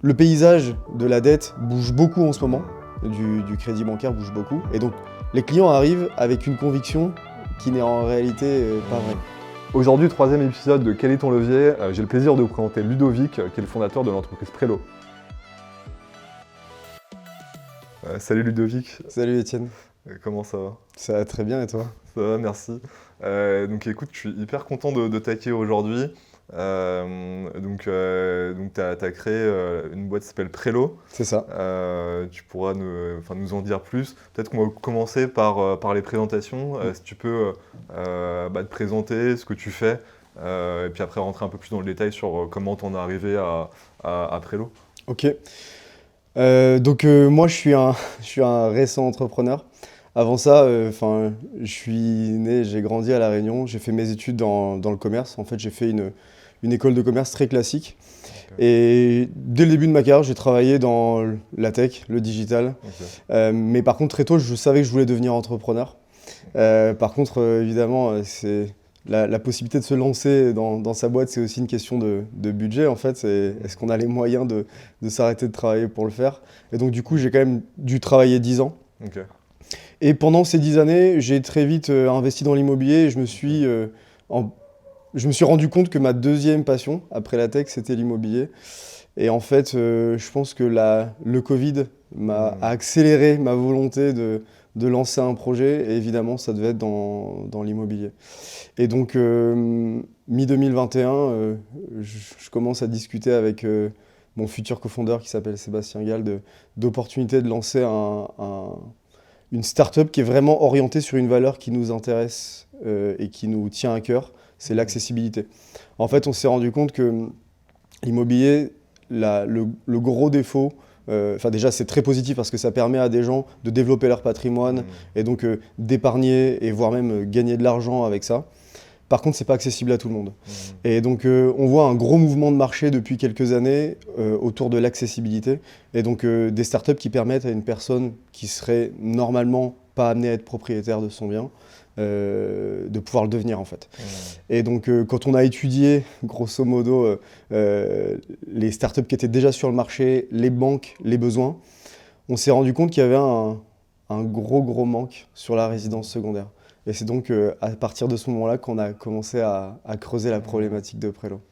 Le paysage de la dette bouge beaucoup en ce moment, du crédit bancaire bouge beaucoup, et donc les clients arrivent avec une conviction qui n'est en réalité pas vraie. Aujourd'hui, troisième épisode de Quel est ton levier? J'ai le plaisir de vous présenter Ludovic, qui est le fondateur de l'entreprise Prelo. Salut Ludovic. Salut Étienne. Comment ça va? Ça va très bien et toi? Ça va, merci. Donc écoute, je suis hyper content de t'accueillir aujourd'hui. Donc tu as créé une boîte qui s'appelle Prelo. C'est ça. Tu pourras nous en dire plus. Peut-être qu'on va commencer par les présentations. Si tu peux te présenter, ce que tu fais, et puis après rentrer un peu plus dans le détail sur comment t'en es arrivé à Prelo. Ok. Moi je suis un récent entrepreneur. Avant ça, je suis né, j'ai grandi à La Réunion, j'ai fait mes études dans le commerce. En fait, j'ai fait une école de commerce très classique. Okay. Et dès le début de ma carrière, j'ai travaillé dans la tech, le digital. Okay. Mais par contre, très tôt, je savais que je voulais devenir entrepreneur. Par contre, évidemment, c'est la possibilité de se lancer dans sa boîte, c'est aussi une question de budget, en fait. Est-ce qu'on a les moyens de s'arrêter de travailler pour le faire? Et donc, du coup, j'ai quand même dû travailler 10 ans. Okay. Et pendant ces 10 années, j'ai très vite investi dans l'immobilier et je me suis rendu compte que ma deuxième passion, après la tech, c'était l'immobilier. Et en fait, je pense que le Covid a accéléré ma volonté de lancer un projet. Et évidemment, ça devait être dans l'immobilier. Et donc, mi-2021, je commence à discuter avec mon futur cofondeur qui s'appelle Sébastien Gall d'opportunités de lancer une start-up qui est vraiment orientée sur une valeur qui nous intéresse et qui nous tient à cœur, c'est l'accessibilité. En fait, on s'est rendu compte que l'immobilier, le gros défaut, déjà c'est très positif parce que ça permet à des gens de développer leur patrimoine et donc d'épargner et voire même gagner de l'argent avec ça. Par contre, c'est pas accessible à tout le monde. Et donc, on voit un gros mouvement de marché depuis quelques années autour de l'accessibilité. Et donc, des startups qui permettent à une personne qui serait normalement pas amenée à être propriétaire de son bien, de pouvoir le devenir en fait. Et donc, quand on a étudié, grosso modo, les startups qui étaient déjà sur le marché, les banques, les besoins, on s'est rendu compte qu'il y avait un gros manque sur la résidence secondaire. Et c'est donc à partir de ce moment-là qu'on a commencé à creuser la problématique de Prelo.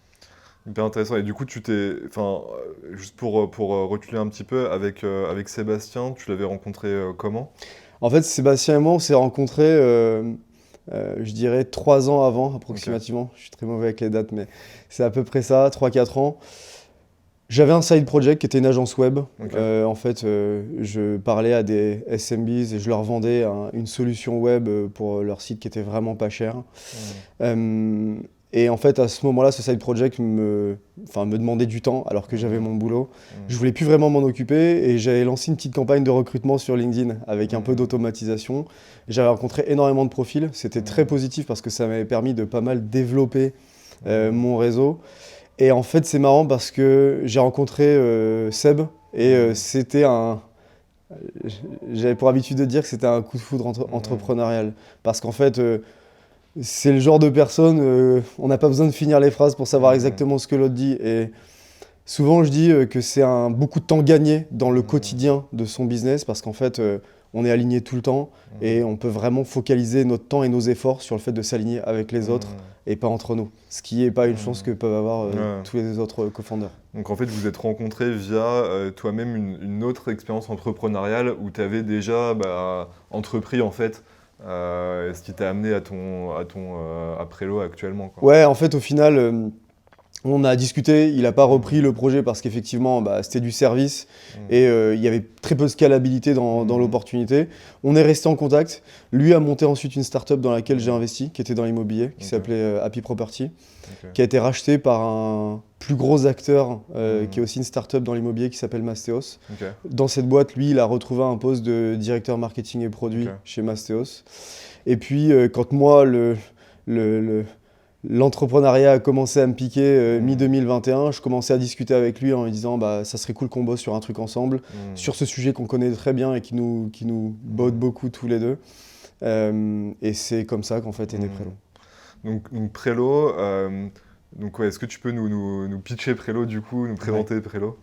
Hyper intéressant. Et du coup, juste pour reculer un petit peu, avec Sébastien, tu l'avais rencontré comment? En fait, Sébastien et moi, on s'est rencontrés, je dirais, 3 ans avant, approximativement. Okay. Je suis très mauvais avec les dates, mais c'est à peu près ça, 3-4 ans. J'avais un side project qui était une agence web. Okay. En fait, je parlais à des SMBs et je leur vendais une solution web pour leur site qui était vraiment pas cher. Et en fait, à ce moment-là, ce side project me demandait du temps alors que j'avais mon boulot. Je voulais plus vraiment m'en occuper et j'avais lancé une petite campagne de recrutement sur LinkedIn avec un peu d'automatisation. J'avais rencontré énormément de profils. C'était très positif parce que ça m'avait permis de pas mal développer mon réseau. Et en fait, c'est marrant parce que j'ai rencontré Seb et j'avais pour habitude de dire que c'était un coup de foudre entrepreneurial. Parce qu'en fait, c'est le genre de personne, on n'a pas besoin de finir les phrases pour savoir exactement ce que l'autre dit. Et souvent, je dis que c'est beaucoup de temps gagné dans le quotidien de son business parce qu'en fait, on est aligné tout le temps et on peut vraiment focaliser notre temps et nos efforts sur le fait de s'aligner avec les autres et pas entre nous. Ce qui n'est pas une chance que peuvent avoir tous les autres co-founders. Donc en fait, vous êtes rencontrés via toi-même une autre expérience entrepreneuriale où tu avais déjà entrepris en fait ce qui t'a amené à Prelo actuellement, quoi. Ouais, en fait, au final, on a discuté, il n'a pas repris le projet parce qu'effectivement, c'était du service et il y avait très peu de scalabilité dans l'opportunité. On est resté en contact. Lui a monté ensuite une startup dans laquelle j'ai investi, qui était dans l'immobilier, qui s'appelait Happy Property, qui a été racheté par un plus gros acteur qui est aussi une startup dans l'immobilier qui s'appelle Mastéos. Dans cette boîte, lui, il a retrouvé un poste de directeur marketing et produits chez Mastéos. Et puis, quand moi, l'entrepreneuriat a commencé à me piquer mi-2021. Je commençais à discuter avec lui en lui disant ça serait cool qu'on bosse sur un truc ensemble, sur ce sujet qu'on connaît très bien et qui nous botte beaucoup tous les deux. Et c'est comme ça qu'en fait est né Prelo. Donc Prelo, est-ce que tu peux nous pitcher Prelo du coup, nous présenter Prelo?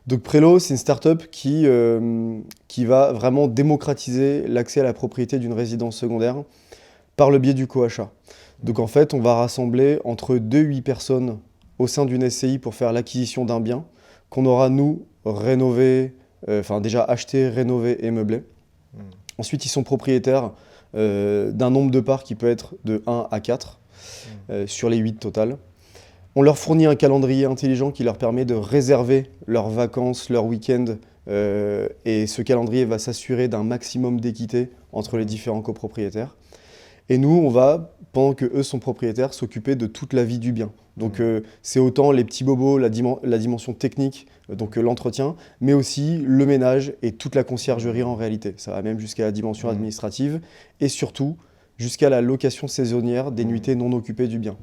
Donc Prelo, c'est une startup qui va vraiment démocratiser l'accès à la propriété d'une résidence secondaire par le biais du coachat. Donc en fait, on va rassembler entre 2 et 8 personnes au sein d'une SCI pour faire l'acquisition d'un bien qu'on aura, nous, rénové, déjà acheté, rénové et meublé. Ensuite, ils sont propriétaires d'un nombre de parts qui peut être de 1 à 4 sur les 8 totales. On leur fournit un calendrier intelligent qui leur permet de réserver leurs vacances, leurs week-ends, et ce calendrier va s'assurer d'un maximum d'équité entre les différents copropriétaires. Et nous, on va, pendant qu'eux sont propriétaires, s'occuper de toute la vie du bien. Donc c'est autant les petits bobos, la dimension technique, donc l'entretien, mais aussi le ménage et toute la conciergerie en réalité. Ça va même jusqu'à la dimension administrative et surtout jusqu'à la location saisonnière des nuitées non occupées du bien.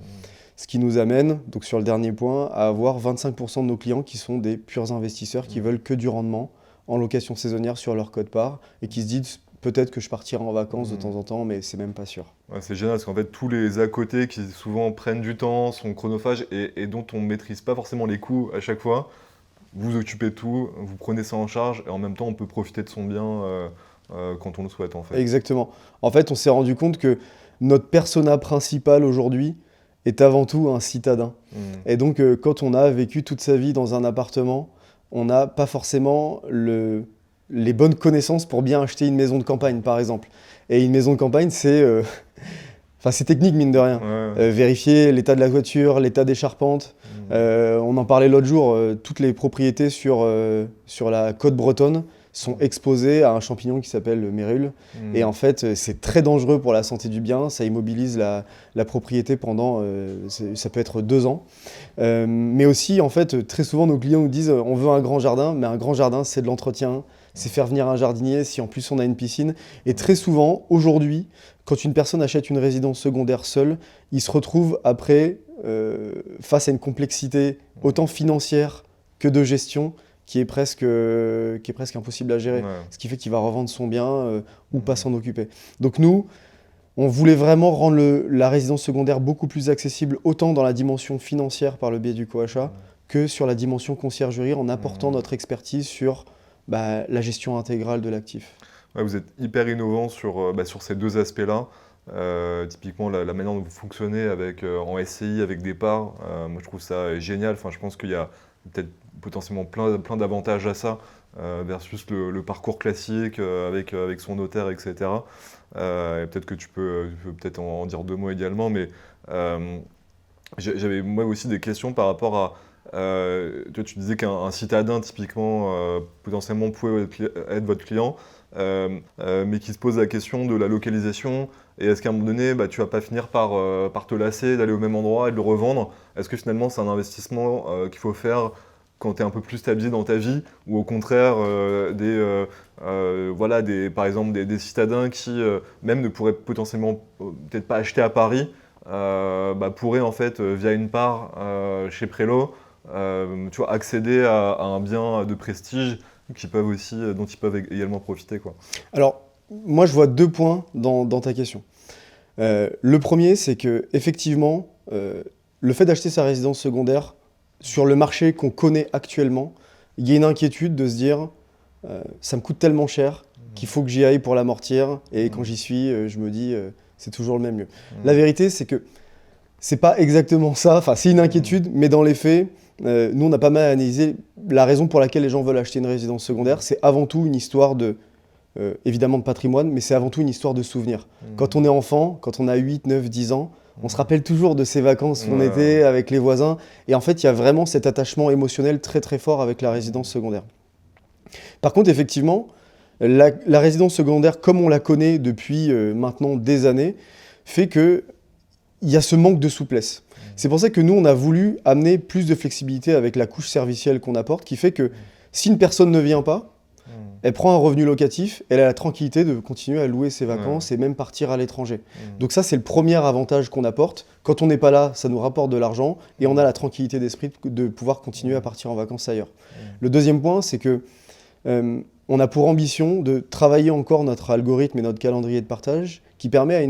Ce qui nous amène, donc sur le dernier point, à avoir 25% de nos clients qui sont des purs investisseurs qui veulent que du rendement en location saisonnière sur leur quote-part et qui se disent peut-être que je partirai en vacances de temps en temps, mais c'est même pas sûr. Ouais, c'est génial parce qu'en fait, tous les à côté qui souvent prennent du temps, sont chronophages et dont on ne maîtrise pas forcément les coûts à chaque fois, vous occupez de tout, vous prenez ça en charge et en même temps, on peut profiter de son bien quand on le souhaite en fait. Exactement. En fait, on s'est rendu compte que notre persona principal aujourd'hui est avant tout un citadin. Et donc, quand on a vécu toute sa vie dans un appartement, on n'a pas forcément les bonnes connaissances pour bien acheter une maison de campagne, par exemple. Et une maison de campagne, c'est technique, mine de rien. Vérifier l'état de la toiture, l'état des charpentes. On en parlait l'autre jour, toutes les propriétés sur la côte bretonne sont exposées à un champignon qui s'appelle le mérule. Et en fait, c'est très dangereux pour la santé du bien. Ça immobilise la propriété pendant, ça peut être 2 ans. Mais aussi, en fait, très souvent, nos clients nous disent on veut un grand jardin, mais un grand jardin, c'est de l'entretien. C'est faire venir un jardinier si en plus on a une piscine. Et très souvent, aujourd'hui, quand une personne achète une résidence secondaire seule, il se retrouve après face à une complexité autant financière que de gestion qui est presque impossible à gérer. Ce qui fait qu'il va revendre son bien ou pas s'en occuper. Donc nous, on voulait vraiment rendre la résidence secondaire beaucoup plus accessible, autant dans la dimension financière par le biais du coachat, que sur la dimension conciergerie en apportant notre expertise sur la gestion intégrale de l'actif. Ouais, vous êtes hyper innovant sur ces 2 aspects-là. Typiquement, la manière dont vous fonctionnez en SCI avec des parts, moi je trouve ça génial. Enfin, je pense qu'il y a peut-être potentiellement plein d'avantages à ça versus le parcours classique avec son notaire, etc. Et peut-être que tu peux peut-être en dire 2 mots également, mais j'avais moi aussi des questions par rapport à toi, tu disais qu'un citadin, typiquement, potentiellement pouvait être votre client, mais qui se pose la question de la localisation. Et est-ce qu'à un moment donné, tu vas pas finir par te lasser d'aller au même endroit et de le revendre? Est-ce que finalement, c'est un investissement qu'il faut faire quand tu es un peu plus stabilisé dans ta vie, ou au contraire, par exemple, des citadins qui, même ne pourraient potentiellement peut-être pas acheter à Paris, pourraient en fait, via une part chez Prelo, accéder à un bien de prestige dont ils peuvent également profiter, quoi. Alors, moi, je vois 2 points dans ta question. Le premier, c'est que effectivement, le fait d'acheter sa résidence secondaire sur le marché qu'on connaît actuellement, il y a une inquiétude de se dire ça me coûte tellement cher qu'il faut que j'y aille pour l'amortir. Et quand j'y suis, je me dis c'est toujours le même lieu. La vérité, c'est que c'est pas exactement ça. Enfin, c'est une inquiétude, mais dans les faits, nous, on a pas mal analysé la raison pour laquelle les gens veulent acheter une résidence secondaire. C'est avant tout une histoire évidemment de patrimoine, mais c'est avant tout une histoire de souvenirs. Quand on est enfant, quand on a 8, 9, 10 ans, on se rappelle toujours de ces vacances où on était avec les voisins. Et en fait, il y a vraiment cet attachement émotionnel très très fort avec la résidence secondaire. Par contre, effectivement, la résidence secondaire, comme on la connaît depuis maintenant des années, fait qu'il y a ce manque de souplesse. C'est pour ça que nous, on a voulu amener plus de flexibilité avec la couche servicielle qu'on apporte, qui fait que si une personne ne vient pas, elle prend un revenu locatif, elle a la tranquillité de continuer à louer ses vacances et même partir à l'étranger. Donc ça, c'est le premier avantage qu'on apporte. Quand on n'est pas là, ça nous rapporte de l'argent et on a la tranquillité d'esprit de pouvoir continuer à partir en vacances ailleurs. Le deuxième point, c'est que on a pour ambition de travailler encore notre algorithme et notre calendrier de partage qui permet à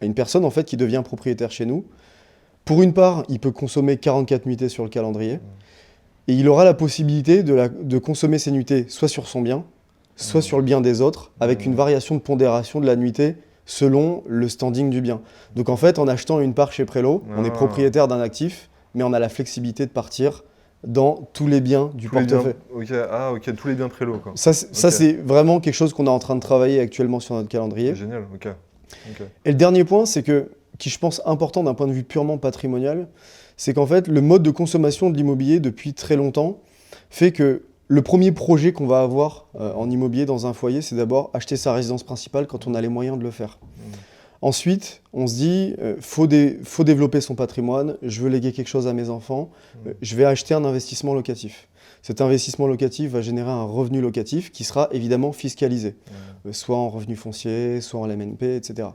une personne en fait, qui devient propriétaire chez nous. Pour une part, il peut consommer 44 nuitées sur le calendrier. Et il aura la possibilité de consommer ses nuitées soit sur son bien, soit sur le bien des autres, avec une variation de pondération de la nuitée selon le standing du bien. Donc en fait, en achetant une part chez Prélo, on est propriétaire d'un actif, mais on a la flexibilité de partir dans tous les biens du portefeuille. Ok, tous les biens Prélo, quoi. Ça, c'est vraiment quelque chose qu'on est en train de travailler actuellement sur notre calendrier. C'est génial, ok. Et le dernier point, qui je pense important d'un point de vue purement patrimonial, c'est qu'en fait, le mode de consommation de l'immobilier depuis très longtemps fait que le premier projet qu'on va avoir en immobilier dans un foyer, c'est d'abord acheter sa résidence principale quand on a les moyens de le faire. Ensuite, on se dit, faut développer son patrimoine, je veux léguer quelque chose à mes enfants, je vais acheter un investissement locatif. Cet investissement locatif va générer un revenu locatif qui sera évidemment fiscalisé, soit en revenu foncier, soit en LMNP, etc.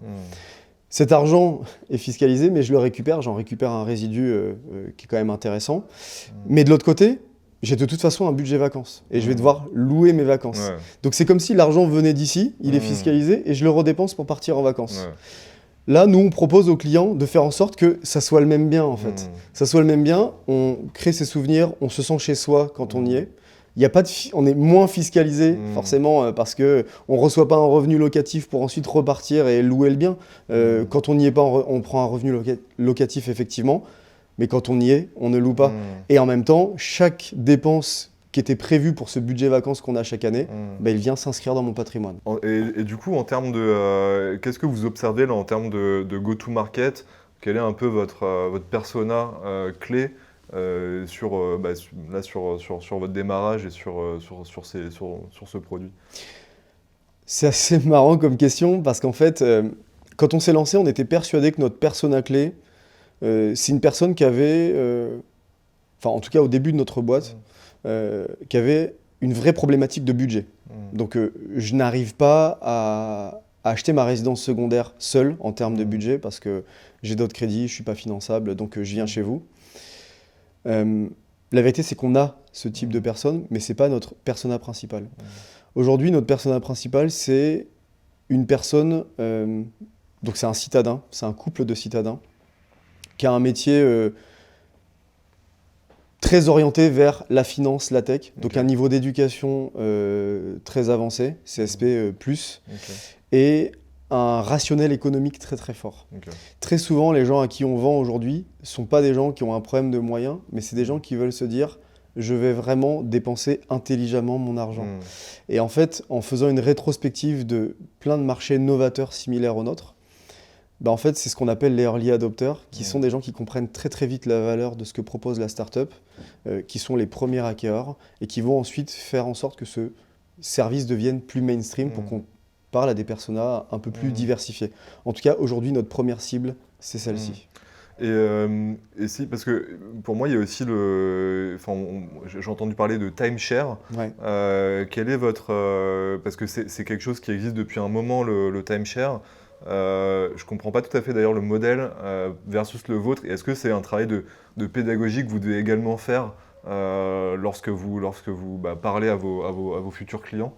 Cet argent est fiscalisé, mais je le récupère, j'en récupère un résidu qui est quand même intéressant. Mais de l'autre côté, j'ai de toute façon un budget vacances et je vais devoir louer mes vacances. Donc c'est comme si l'argent venait d'ici, il est fiscalisé et je le redépense pour partir en vacances. Là, nous, on propose aux clients de faire en sorte que ça soit le même bien, en fait. Ça soit le même bien, on crée ses souvenirs, on se sent chez soi quand on y est. Il y a pas on est moins fiscalisé, forcément, parce qu'on ne reçoit pas un revenu locatif pour ensuite repartir et louer le bien. Quand on n'y est pas, on prend un revenu locatif, effectivement. Mais quand on y est, on ne loue pas. Et en même temps, chaque dépense qui était prévue pour ce budget vacances qu'on a chaque année, il vient s'inscrire dans mon patrimoine. Et du coup, en termes de... qu'est-ce que vous observez là, en termes de go-to-market? Quel est un peu votre persona clé sur votre démarrage et sur ce produit? C'est assez marrant comme question parce qu'en fait, quand on s'est lancé, on était persuadé que notre persona clé, c'est une personne qui avait, en tout cas au début de notre boîte, qui avait une vraie problématique de budget. Donc je n'arrive pas à acheter ma résidence secondaire seul en termes de budget parce que j'ai d'autres crédits, je ne suis pas finançable, donc je viens chez vous. La vérité, c'est qu'on a ce type de personne, mais ce n'est pas notre persona principal. Aujourd'hui, notre persona principal, c'est une personne, donc c'est un citadin, c'est un couple de citadins, qui a un métier très orienté vers la finance, la tech, donc un niveau d'éducation très avancé, CSP+, et un rationnel économique très très fort. Très souvent, les gens à qui on vend aujourd'hui ne sont pas des gens qui ont un problème de moyens, mais c'est des gens qui veulent se dire « je vais vraiment dépenser intelligemment mon argent ». Et en fait, en faisant une rétrospective de plein de marchés novateurs similaires aux nôtres, en fait, c'est ce qu'on appelle les early adopters, qui sont des gens qui comprennent très très vite la valeur de ce que propose la startup, qui sont les premiers acquéreurs et qui vont ensuite faire en sorte que ce service devienne plus mainstream pour qu'on parle à des personas un peu plus diversifiés. En tout cas, aujourd'hui, notre première cible, c'est celle-ci. Et si, parce que pour moi, il y a aussi j'ai entendu parler de timeshare. Quel est votre... parce que c'est quelque chose qui existe depuis un moment, le timeshare. Je ne comprends pas tout à fait d'ailleurs le modèle versus le vôtre. Et est-ce que c'est un travail de pédagogie que vous devez également faire lorsque vous parlez à vos futurs clients?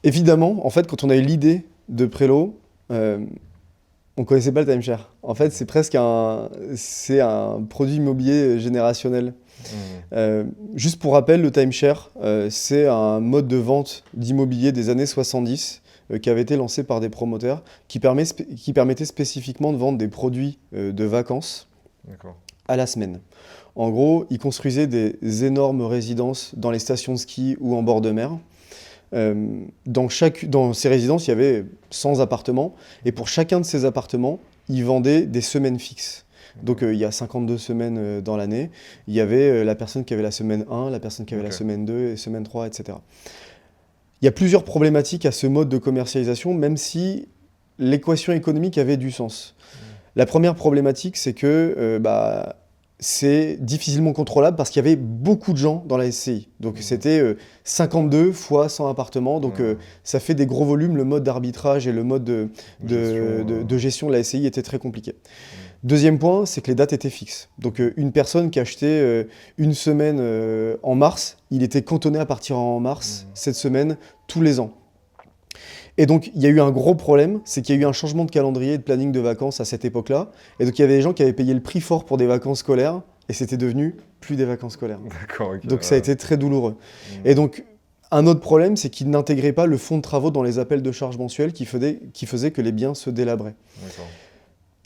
Évidemment, en fait, quand on a eu l'idée de Prélo, on ne connaissait pas le timeshare. En fait, c'est presque un produit immobilier générationnel. Juste pour rappel, le timeshare, c'est un mode de vente d'immobilier des années 70 qui avait été lancé par des promoteurs qui permettait spécifiquement de vendre des produits de vacances à la semaine. En gros, ils construisaient des énormes résidences dans les stations de ski ou en bord de mer. Dans ces résidences, il y avait 100 appartements et pour chacun de ces appartements, ils vendaient des semaines fixes. Donc il y a 52 semaines dans l'année. Il y avait la personne qui avait la semaine 1, la personne qui avait la semaine 2 et semaine 3, etc. Il y a plusieurs problématiques à ce mode de commercialisation, même si l'équation économique avait du sens. La première problématique, c'est que c'est difficilement contrôlable parce qu'il y avait beaucoup de gens dans la SCI. Donc c'était 52 fois 100 appartements, donc ça fait des gros volumes. Le mode d'arbitrage et le mode de gestion de la SCI était très compliqué. Deuxième point, c'est que les dates étaient fixes. Donc une personne qui achetait une semaine en mars, il était cantonné à partir en mars, cette semaine, tous les ans. Et donc il y a eu un gros problème, c'est qu'il y a eu un changement de calendrier et de planning de vacances à cette époque-là. Et donc il y avait des gens qui avaient payé le prix fort pour des vacances scolaires, et c'était devenu plus des vacances scolaires. D'accord, ok. Donc ça a été très douloureux. Et donc, un autre problème, c'est qu'ils n'intégraient pas le fonds de travaux dans les appels de charges mensuels qui faisait que les biens se délabraient. D'accord.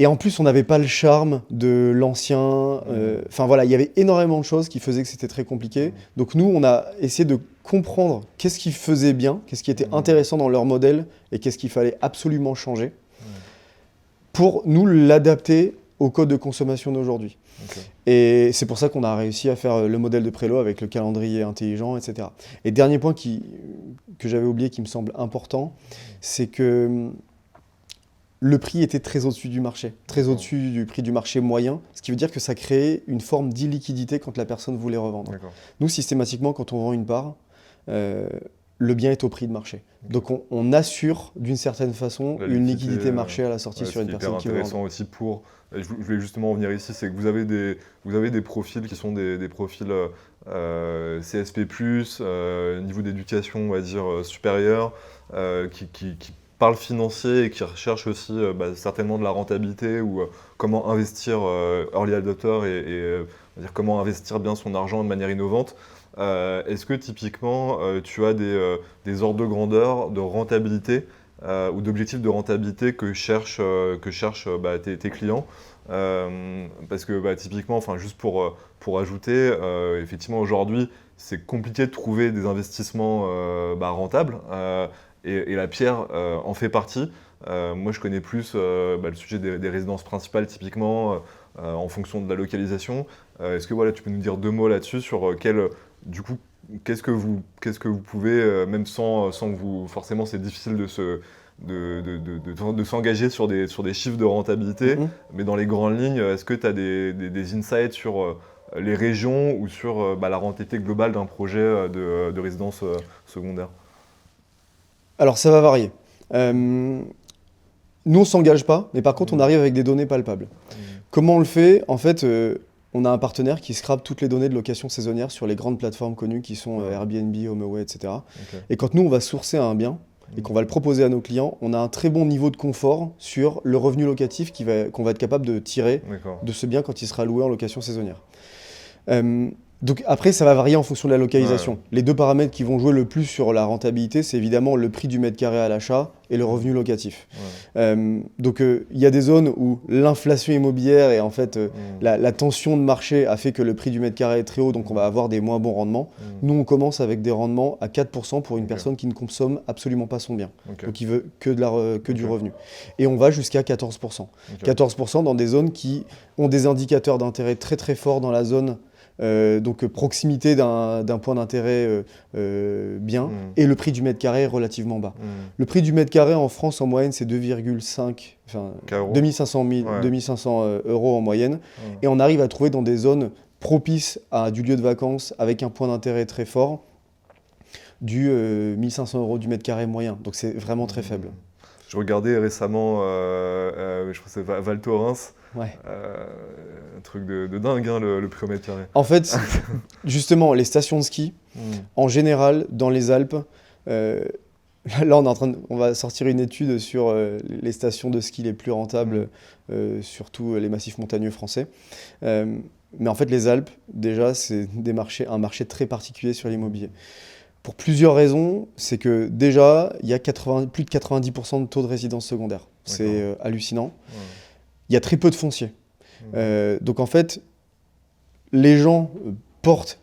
Et en plus, on n'avait pas le charme de l'ancien. Enfin voilà, il y avait énormément de choses qui faisaient que c'était très compliqué. Donc nous, on a essayé de comprendre qu'est-ce qu'ils faisaient bien, qu'est-ce qui était intéressant dans leur modèle et qu'est-ce qu'il fallait absolument changer pour nous l'adapter au code de consommation d'aujourd'hui. Ok. Et c'est pour ça qu'on a réussi à faire le modèle de prélo avec le calendrier intelligent, etc. Et dernier point que j'avais oublié, qui me semble important, c'est que le prix était très au-dessus du marché, très au-dessus du prix du marché moyen, ce qui veut dire que ça créait une forme d'illiquidité quand la personne voulait revendre. D'accord. Nous, systématiquement, quand on vend une part, le bien est au prix de marché. Donc on assure d'une certaine façon La une liquidité, liquidité marché à la sortie sur une personne qui veut vendre. C'est hyper intéressant aussi pour. Je voulais justement en venir ici, c'est que vous avez des profils qui sont des profils CSP+, niveau d'éducation, on va dire, supérieur, qui parlent financier et qui recherchent aussi certainement de la rentabilité ou comment investir early adopter et on va dire comment investir bien son argent de manière innovante. Est-ce que typiquement tu as des ordres de grandeur de rentabilité ou d'objectifs de rentabilité que cherchent tes clients parce que typiquement, juste pour ajouter, effectivement aujourd'hui c'est compliqué de trouver des investissements rentables et la pierre en fait partie. Moi je connais plus le sujet des résidences principales typiquement en fonction de la localisation. Est-ce que tu peux nous dire deux mots là-dessus sur du coup, qu'est-ce que vous pouvez, même sans que vous, forcément c'est difficile de s'engager sur des chiffres de rentabilité, mais dans les grandes lignes, est-ce que tu as des insights sur les régions ou sur la rentabilité globale d'un projet de résidence secondaire? Alors ça va varier. Nous on ne s'engage pas, mais par contre on arrive avec des données palpables. Comment on le fait? En fait, on a un partenaire qui scrape toutes les données de location saisonnière sur les grandes plateformes connues qui sont Airbnb, HomeAway, etc. Okay. Et quand nous, on va sourcer un bien et qu'on va le proposer à nos clients, on a un très bon niveau de confort sur le revenu locatif qu'on va être capable de tirer de ce bien quand il sera loué en location saisonnière. Donc après, ça va varier en fonction de la localisation. Ouais. Les deux paramètres qui vont jouer le plus sur la rentabilité, c'est évidemment le prix du mètre carré à l'achat et le revenu locatif. Ouais. Donc il y a des zones où l'inflation immobilière et en fait la tension de marché a fait que le prix du mètre carré est très haut, donc on va avoir des moins bons rendements. Nous, on commence avec des rendements à 4% pour une personne qui ne consomme absolument pas son bien, donc qui veut que du revenu. Et on va jusqu'à 14%. 14% dans des zones qui ont des indicateurs d'intérêt très très forts dans la zone. Donc proximité d'un point d'intérêt bien et le prix du mètre carré est relativement bas. Le prix du mètre carré en France en moyenne c'est 2,5, enfin 2500 euros en moyenne et on arrive à trouver dans des zones propices à du lieu de vacances avec un point d'intérêt très fort du 1500 euros du mètre carré moyen, donc c'est vraiment très faible. Je regardais récemment, je crois que c'est Val Thorens. Ouais. Un truc de dingue, hein, le prix au mètre carré. En fait, justement, les stations de ski, en général, dans les Alpes, là, on va sortir une étude sur les stations de ski les plus rentables, surtout les massifs montagneux français. Mais en fait, les Alpes, déjà, c'est un marché très particulier sur l'immobilier. Pour plusieurs raisons, c'est que déjà, il y a plus de 90% de taux de résidence secondaire. C'est hallucinant. Il y a très peu de foncier. Donc en fait, les gens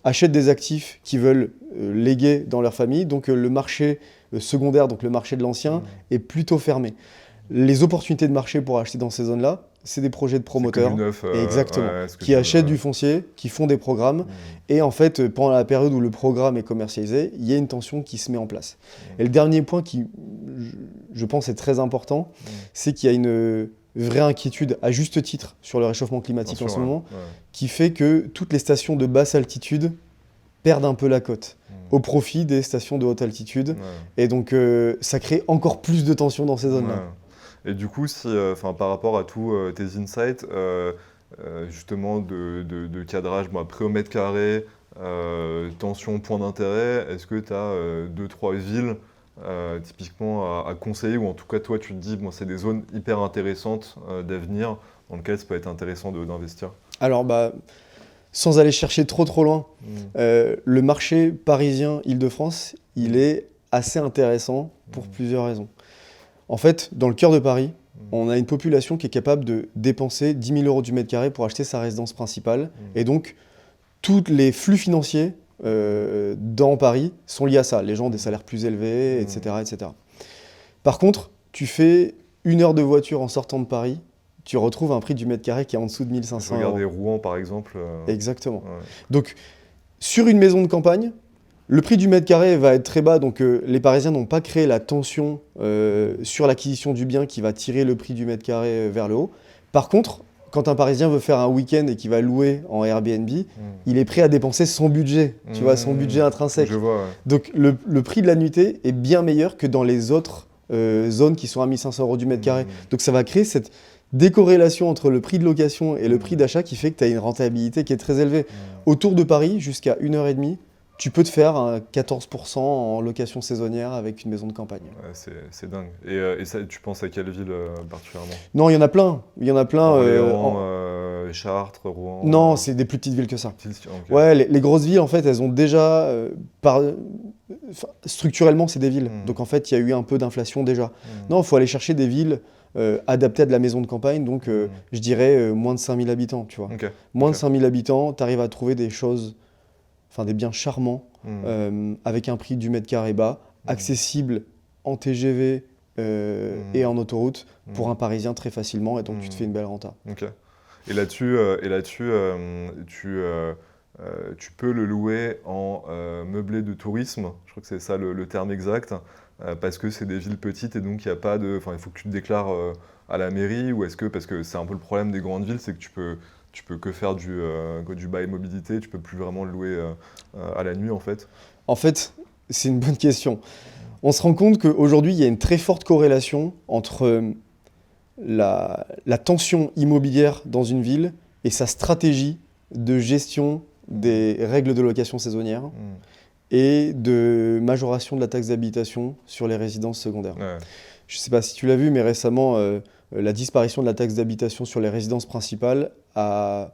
achètent des actifs qu'ils veulent léguer dans leur famille. Donc le marché secondaire, donc le marché de l'ancien, est plutôt fermé. Les opportunités de marché pour acheter dans ces zones-là, c'est des projets de promoteurs exactement, qui achètent du foncier, qui font des programmes. Et en fait, pendant la période où le programme est commercialisé, il y a une tension qui se met en place. Et le dernier point qui, je pense, est très important, c'est qu'il y a une vraie inquiétude, à juste titre, sur le réchauffement climatique en ce moment, qui fait que toutes les stations de basse altitude perdent un peu la cote au profit des stations de haute altitude. Et donc, ça crée encore plus de tension dans ces zones-là. Et du coup, par rapport à tous tes insights, justement de cadrage, prix au mètre carré, tension, point d'intérêt, est-ce que tu as 2-3 villes typiquement à conseiller, ou en tout cas toi tu te dis c'est des zones hyper intéressantes d'avenir dans lesquelles ça peut être intéressant d'investir? Alors sans aller chercher trop loin, le marché parisien Île-de-France, il est assez intéressant pour plusieurs raisons. En fait, dans le cœur de Paris, on a une population qui est capable de dépenser 10 000 euros du mètre carré pour acheter sa résidence principale. Et donc, tous les flux financiers dans Paris sont liés à ça. Les gens ont des salaires plus élevés, etc., etc. Par contre, tu fais 1 heure de voiture en sortant de Paris, tu retrouves un prix du mètre carré qui est en dessous de 1 500 euros. Regardez Rouen, par exemple. Exactement. Ouais. Donc, sur une maison de campagne, le prix du mètre carré va être très bas, donc les Parisiens n'ont pas créé la tension sur l'acquisition du bien qui va tirer le prix du mètre carré vers le haut. Par contre, quand un Parisien veut faire un week-end et qu'il va louer en Airbnb, il est prêt à dépenser son budget, tu vois, son budget intrinsèque. Je vois, ouais. Donc le prix de la nuitée est bien meilleur que dans les autres zones qui sont à 1 500 euros du mètre carré. Donc ça va créer cette décorrélation entre le prix de location et le prix d'achat qui fait que tu as une rentabilité qui est très élevée. Autour de Paris, jusqu'à 1h30, tu peux te faire un 14% en location saisonnière avec une maison de campagne. Ouais, c'est dingue. Et ça, tu penses à quelle ville particulièrement? Non, il y en a plein. Il y en a plein. Orléans, Chartres, Rouen. Non, c'est des plus petites villes que ça. Okay. Ouais, les grosses villes, en fait, elles ont déjà... structurellement, c'est des villes. Donc, en fait, il y a eu un peu d'inflation déjà. Non, il faut aller chercher des villes adaptées à de la maison de campagne. Donc, je dirais moins de 5000 habitants, tu vois. Moins de 5000 habitants, tu arrives à trouver des choses... des biens charmants, avec un prix du mètre carré bas, accessible en TGV et en autoroute pour un Parisien très facilement, et donc tu te fais une belle renta. Okay. Et là-dessus, tu peux le louer en meublé de tourisme, je crois que c'est ça le terme exact, parce que c'est des villes petites et donc il y a pas de, il faut que tu te déclares à la mairie, ou est-ce que, parce que c'est un peu le problème des grandes villes, c'est que tu peux que faire du bail mobilité, tu peux plus vraiment le louer à la nuit en fait. En fait, c'est une bonne question. On se rend compte qu'aujourd'hui, il y a une très forte corrélation entre la tension immobilière dans une ville et sa stratégie de gestion des règles de location saisonnière et de majoration de la taxe d'habitation sur les résidences secondaires. Ouais. Je ne sais pas si tu l'as vu, mais récemment, la disparition de la taxe d'habitation sur les résidences principales a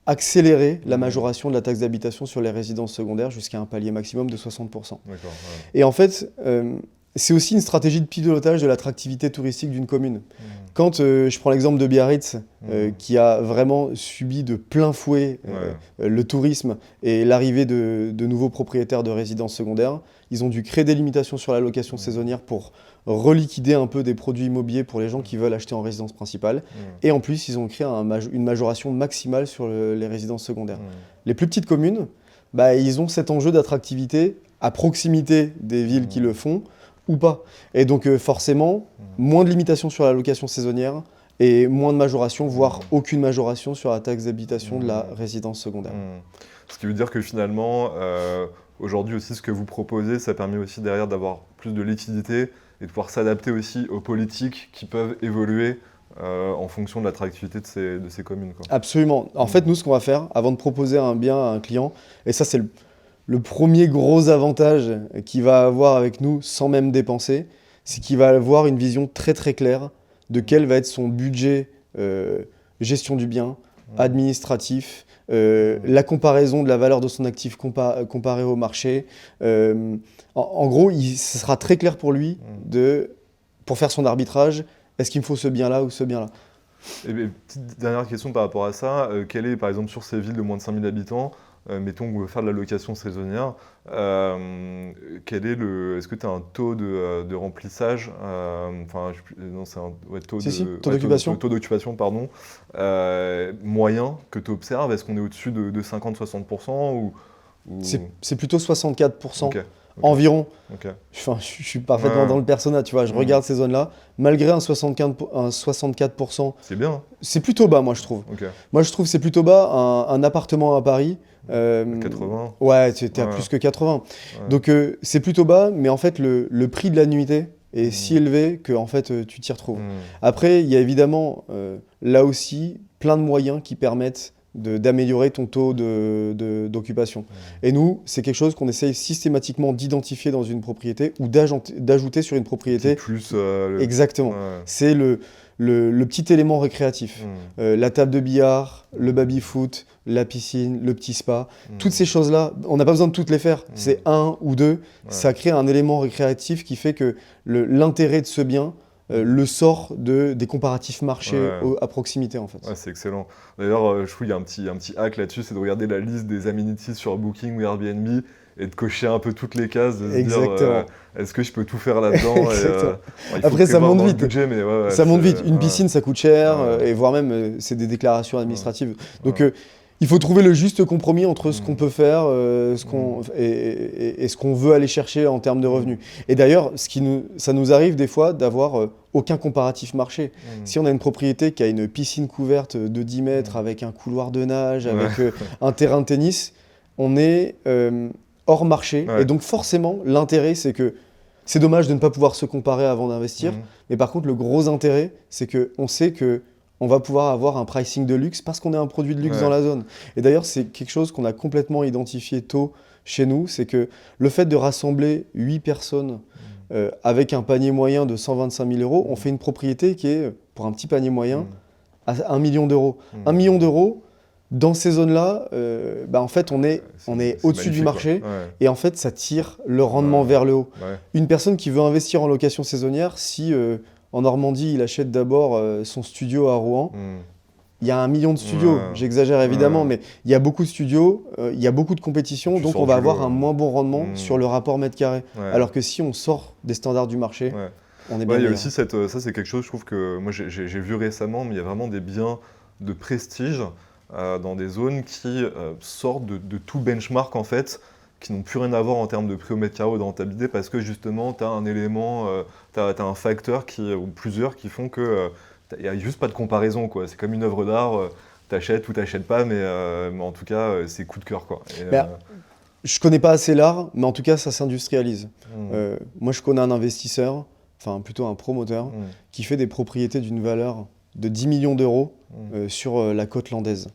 accéléré la majoration de la taxe d'habitation sur les résidences secondaires jusqu'à un palier maximum de 60%. D'accord, ouais. Et en fait, c'est aussi une stratégie de pilotage de l'attractivité touristique d'une commune. Quand je prends l'exemple de Biarritz, qui a vraiment subi de plein fouet le tourisme et l'arrivée de nouveaux propriétaires de résidences secondaires, ils ont dû créer des limitations sur la location saisonnière pour reliquider un peu des produits immobiliers pour les gens qui veulent acheter en résidence principale. Et en plus, ils ont créé une majoration maximale sur les résidences secondaires. Les plus petites communes, ils ont cet enjeu d'attractivité à proximité des villes qui le font, ou pas. Et donc forcément, moins de limitations sur la location saisonnière et moins de majoration, voire aucune majoration sur la taxe d'habitation de la résidence secondaire. Ce qui veut dire que finalement, aujourd'hui aussi, ce que vous proposez, ça permet aussi derrière d'avoir plus de liquidité et de pouvoir s'adapter aussi aux politiques qui peuvent évoluer en fonction de l'attractivité de ces communes, quoi. Absolument. En fait, nous, ce qu'on va faire, avant de proposer un bien à un client, et ça, c'est le premier gros avantage qu'il va avoir avec nous sans même dépenser, c'est qu'il va avoir une vision très très claire de quel va être son budget gestion du bien, administratif, la comparaison de la valeur de son actif comparé au marché. En gros, ce sera très clair pour lui pour faire son arbitrage, est-ce qu'il me faut ce bien-là ou ce bien-là. Et petite dernière question par rapport à ça, quel est par exemple sur ces villes de moins de 5000 habitants, mettons qu'on veut faire de la location saisonnière, est-ce que tu as un taux de remplissage, taux d'occupation, pardon, moyen que tu observes? Est-ce qu'on est au-dessus de 50-60% ou... C'est plutôt 64%. Okay. Environ. Okay. Enfin, je suis parfaitement dans le persona, tu vois, je regarde ces zones-là, malgré un 64%. C'est bien. C'est plutôt bas, moi, je trouve. Okay. Moi, je trouve que c'est plutôt bas, un appartement à Paris. 80. Ouais, tu es à plus que 80. Ouais. Donc, c'est plutôt bas, mais en fait, le prix de la nuitée est si élevé que en fait, tu t'y retrouves. Après, il y a évidemment, là aussi, plein de moyens qui permettent d'améliorer ton taux d'occupation. Et nous, c'est quelque chose qu'on essaye systématiquement d'identifier dans une propriété ou d'ajouter sur une propriété. Plus, Exactement. Ouais. C'est le petit élément récréatif. La table de billard, le baby-foot, la piscine, le petit spa, toutes ces choses-là, on n'a pas besoin de toutes les faire. C'est un ou deux, ça crée un élément récréatif qui fait que l'intérêt de ce bien le sort des comparatifs marchés à proximité en fait. Ouais, c'est excellent. D'ailleurs, je trouve qu'il y a un petit hack là-dessus, c'est de regarder la liste des amenities sur Booking ou Airbnb et de cocher un peu toutes les cases, de se dire est-ce que je peux tout faire là-dedans Après ça monte vite. Budget, mais ça monte vite. Une piscine ça coûte cher et voire même c'est des déclarations administratives. Donc il faut trouver le juste compromis entre ce qu'on peut faire et ce qu'on veut aller chercher en termes de revenus. Et d'ailleurs, ça nous arrive des fois d'avoir aucun comparatif marché. Si on a une propriété qui a une piscine couverte de 10 mètres avec un couloir de nage, avec un terrain de tennis, on est hors marché. Et donc forcément, l'intérêt, c'est que c'est dommage de ne pas pouvoir se comparer avant d'investir. Mais par contre, le gros intérêt, c'est qu'on sait que on va pouvoir avoir un pricing de luxe parce qu'on est un produit de luxe dans la zone. Et d'ailleurs, c'est quelque chose qu'on a complètement identifié tôt chez nous, c'est que le fait de rassembler 8 personnes avec un panier moyen de 125 000 €, on fait une propriété qui est, pour un petit panier moyen, à 1 million d'euros. 1 million d'euros, dans ces zones-là, en fait, on est au-dessus du marché et en fait, ça tire le rendement vers le haut. Une personne qui veut investir en location saisonnière, si en Normandie, il achète d'abord son studio à Rouen, il y a 1 million de studios, j'exagère évidemment, mais il y a beaucoup de studios, il y a beaucoup de compétitions, donc on va avoir un moins bon rendement sur le rapport mètre carré. Alors que si on sort des standards du marché, on est bien il y a meilleur. aussi ça c'est quelque chose, je trouve que moi j'ai vu récemment, mais il y a vraiment des biens de prestige dans des zones qui sortent de tout benchmark en fait, qui n'ont plus rien à voir en termes de prix au mètre carré ou de rentabilité parce que justement tu as un élément, tu as un facteur ou plusieurs qui font que il n'y a juste pas de comparaison, quoi. C'est comme une œuvre d'art, t'achètes ou t'achètes pas, mais en tout cas c'est coup de cœur, quoi. Je connais pas assez l'art, mais en tout cas ça s'industrialise. Moi je connais un investisseur, enfin plutôt un promoteur, qui fait des propriétés d'une valeur de 10 millions d'euros sur la côte landaise.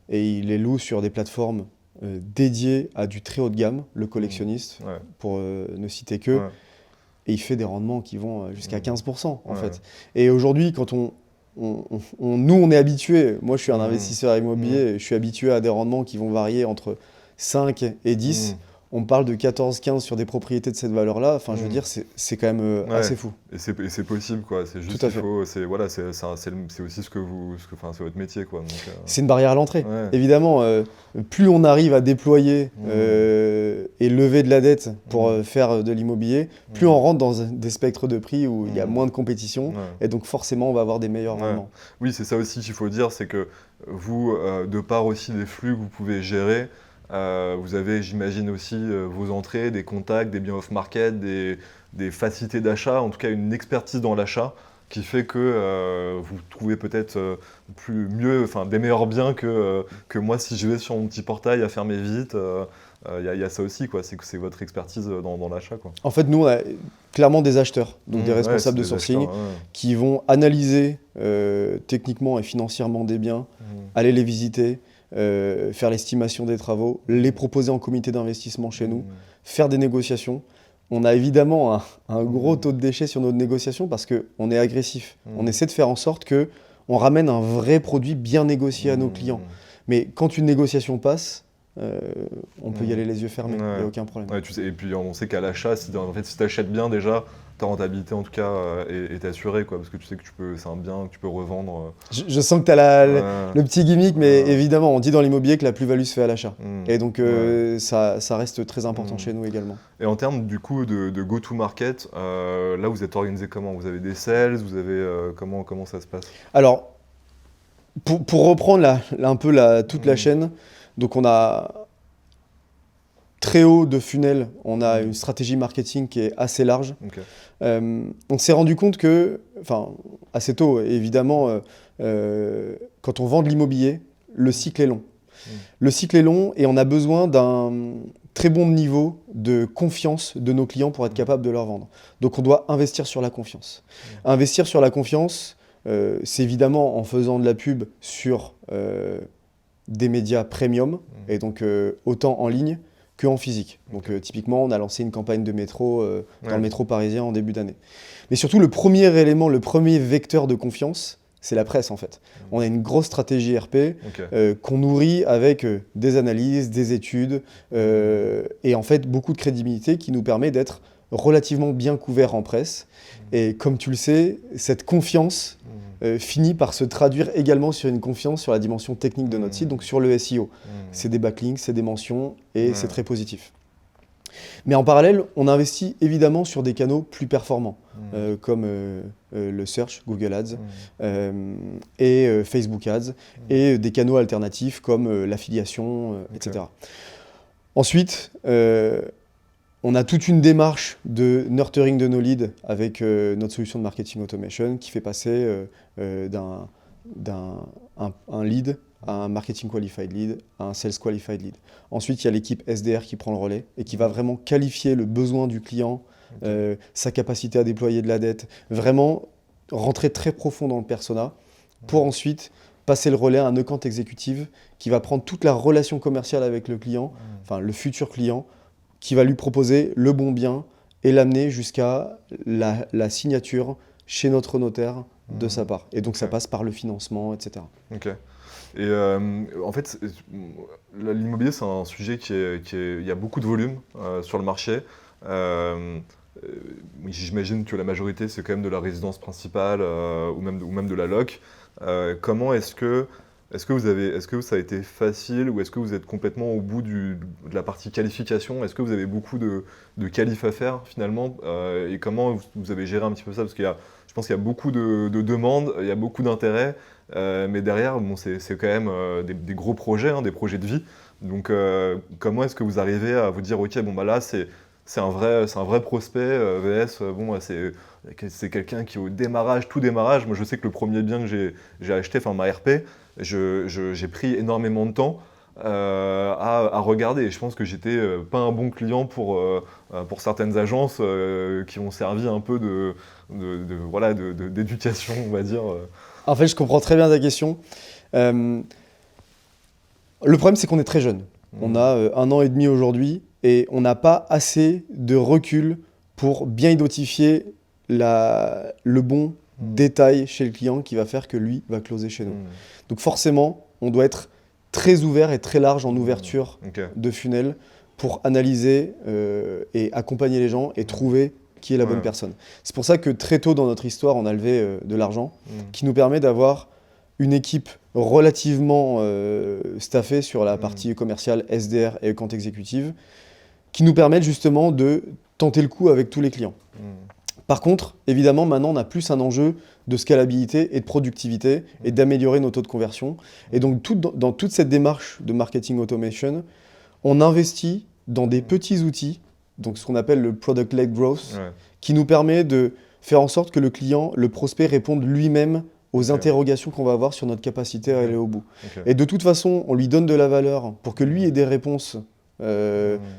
Et il les loue sur des plateformes dédiées à du très haut de gamme, le collectionniste, pour ne citer que. Et il fait des rendements qui vont jusqu'à 15% en fait. Et aujourd'hui, quand nous on est habitués, moi je suis un investisseur immobilier, je suis habitué à des rendements qui vont varier entre 5 et 10. On parle de 14-15 sur des propriétés de cette valeur-là. Enfin, je veux dire, c'est quand même assez fou. Et c'est possible, quoi. C'est juste qu'il faut. C'est aussi c'est votre métier, quoi. C'est une barrière à l'entrée. Évidemment, plus on arrive à déployer et lever de la dette pour faire de l'immobilier, plus on rentre dans des spectres de prix où il y a moins de compétition. Et donc, forcément, on va avoir des meilleurs rendements. Oui, c'est ça aussi qu'il faut dire, c'est que vous, de par aussi les flux que vous pouvez gérer, vous avez, j'imagine aussi, vos entrées, des contacts, des biens off-market, des facilités d'achat, en tout cas une expertise dans l'achat qui fait que vous trouvez peut-être des meilleurs biens que moi si je vais sur mon petit portail à faire mes visites. Il y a ça aussi, quoi. C'est que c'est votre expertise dans l'achat, quoi. En fait, nous, on a clairement des acheteurs, donc des responsables de sourcing, qui vont analyser techniquement et financièrement des biens, aller les visiter, faire l'estimation des travaux, les proposer en comité d'investissement chez nous, faire des négociations. On a évidemment un gros taux de déchets sur notre négociation parce qu'on est agressif. On essaie de faire en sorte qu'on ramène un vrai produit bien négocié à nos clients. Mais quand une négociation passe, on peut y aller les yeux fermés, il n'y a aucun problème. Et puis on sait qu'à l'achat, si tu achètes bien déjà, ta rentabilité en tout cas est assurée, quoi, parce que tu sais que c'est un bien que tu peux revendre. Je sens que tu as le petit gimmick, mais évidemment, on dit dans l'immobilier que la plus-value se fait à l'achat. Et donc ça reste très important chez nous également. Et en termes du coup de go-to-market, là vous êtes organisé comment? Vous avez des sales, vous avez comment ça se passe? Alors, pour reprendre toute la chaîne, donc on a très haut de funnel, on a une stratégie marketing qui est assez large. On s'est rendu compte que, assez tôt évidemment, quand on vend de l'immobilier, le cycle est long. Le cycle est long et on a besoin d'un très bon niveau de confiance de nos clients pour être capable de leur vendre. Donc on doit investir sur la confiance. Investir sur la confiance, c'est évidemment en faisant de la pub sur des médias premium, et donc autant en ligne qu'en physique. Donc typiquement, on a lancé une campagne de métro dans le métro parisien en début d'année. Mais surtout, le premier élément, le premier vecteur de confiance, c'est la presse en fait. On a une grosse stratégie RP qu'on nourrit avec des analyses, des études et en fait beaucoup de crédibilité qui nous permet d'être relativement bien couverts en presse. Et comme tu le sais, cette confiance finit par se traduire également sur une confiance sur la dimension technique de notre site, donc sur le SEO. C'est des backlinks, c'est des mentions et c'est très positif. Mais en parallèle, on investit évidemment sur des canaux plus performants, comme le search, Google Ads, et Facebook Ads, et des canaux alternatifs comme l'affiliation, etc. Ensuite, on a toute une démarche de nurturing de nos leads avec notre solution de marketing automation qui fait passer d'un lead à un marketing qualified lead, à un sales qualified lead. Ensuite, il y a l'équipe SDR qui prend le relais et qui va vraiment qualifier le besoin du client, sa capacité à déployer de la dette, vraiment rentrer très profond dans le persona pour ensuite passer le relais à un account exécutif qui va prendre toute la relation commerciale avec le client, enfin le futur client, qui va lui proposer le bon bien et l'amener jusqu'à la signature chez notre notaire de sa part. Et donc ça passe par le financement, etc. Ok. Et en fait, l'immobilier, c'est un sujet il y a beaucoup de volume sur le marché. J'imagine que la majorité, c'est quand même de la résidence principale ou même de la loc. Comment est-ce que ça a été facile ou est-ce que vous êtes complètement au bout de la partie qualification? Est-ce que vous avez beaucoup de qualifs à faire finalement et comment vous avez géré un petit peu ça? Parce je pense qu'il y a beaucoup de demandes, il y a beaucoup d'intérêt, mais derrière, bon, c'est quand même des gros projets, des projets de vie. Donc comment est-ce que vous arrivez à vous dire, ok, bon bah là c'est un vrai prospect, VS, bon, c'est quelqu'un qui est au démarrage, tout démarrage. Moi je sais que le premier bien que j'ai acheté, enfin ma RP, j'ai pris énormément de temps à regarder. Et je pense que j'étais pas un bon client pour certaines agences qui ont servi un peu d'éducation, on va dire. En fait, je comprends très bien ta question. Le problème, c'est qu'on est très jeune. On a 1 an et demi aujourd'hui et on n'a pas assez de recul pour bien identifier le bon détail chez le client qui va faire que lui va closer chez nous. Donc forcément, on doit être très ouvert et très large en ouverture de funnel pour analyser et accompagner les gens et trouver qui est la bonne personne. C'est pour ça que très tôt dans notre histoire, on a levé de l'argent qui nous permet d'avoir une équipe relativement staffée sur la partie commerciale, SDR et compte exécutive, qui nous permettent justement de tenter le coup avec tous les clients. Par contre, évidemment, maintenant, on a plus un enjeu de scalabilité et de productivité et d'améliorer nos taux de conversion. Et donc, dans toute cette démarche de marketing automation, on investit dans des petits outils, donc ce qu'on appelle le product-led growth, qui nous permet de faire en sorte que le client, le prospect, réponde lui-même aux interrogations qu'on va avoir sur notre capacité à aller au bout. Et de toute façon, on lui donne de la valeur pour que lui ait des réponses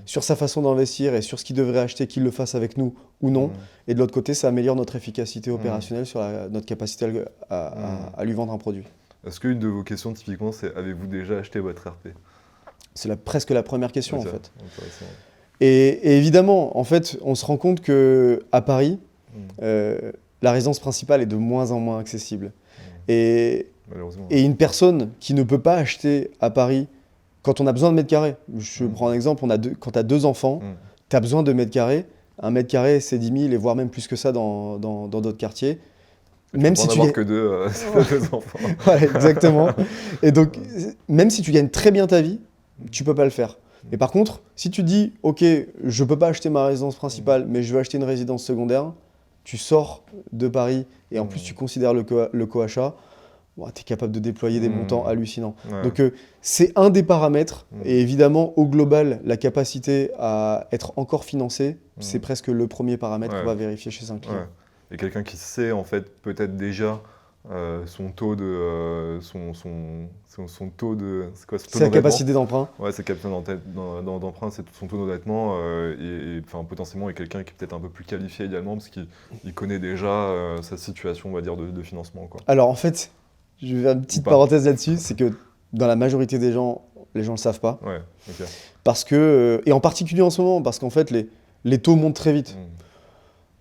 sur sa façon d'investir et sur ce qu'il devrait acheter, qu'il le fasse avec nous ou non. Et de l'autre côté, ça améliore notre efficacité opérationnelle sur notre capacité à lui vendre un produit. Est-ce qu'une de vos questions, typiquement, c'est avez-vous déjà acheté votre RP? C'est presque la première question, en fait. Et évidemment, en fait, on se rend compte qu'à Paris, la résidence principale est de moins en moins accessible. Et une personne qui ne peut pas acheter à Paris, quand on a besoin de mètres carrés, je prends un exemple, quand tu as 2 enfants, tu as besoin de mètres carrés. 1 mètre carré, c'est 10 000 et voire même plus que ça dans d'autres quartiers. Même si tu que 2 enfants. Ouais, exactement. Et donc, même si tu gagnes très bien ta vie, tu peux pas le faire. Mais par contre, si tu dis, ok, je peux pas acheter ma résidence principale, mais je veux acheter une résidence secondaire, tu sors de Paris et en plus tu considères le coachat, tu es capable de déployer des montants hallucinants. Donc c'est un des paramètres et évidemment au global, la capacité à être encore financé, c'est presque le premier paramètre qu'on va vérifier chez un client. Et quelqu'un qui sait en fait peut-être déjà son taux de c'est quoi, sa capacité d'emprunt. Ouais, sa capacité d'emprunt, c'est son taux d'endettement et potentiellement est quelqu'un qui est peut-être un peu plus qualifié également parce qu'il connaît déjà sa situation, on va dire, de financement, quoi. Alors en fait, je vais faire une petite parenthèse là-dessus, c'est que dans la majorité des gens, les gens ne le savent pas. Ouais, ok. Parce que, et en particulier en ce moment, parce qu'en fait, les taux montent très vite.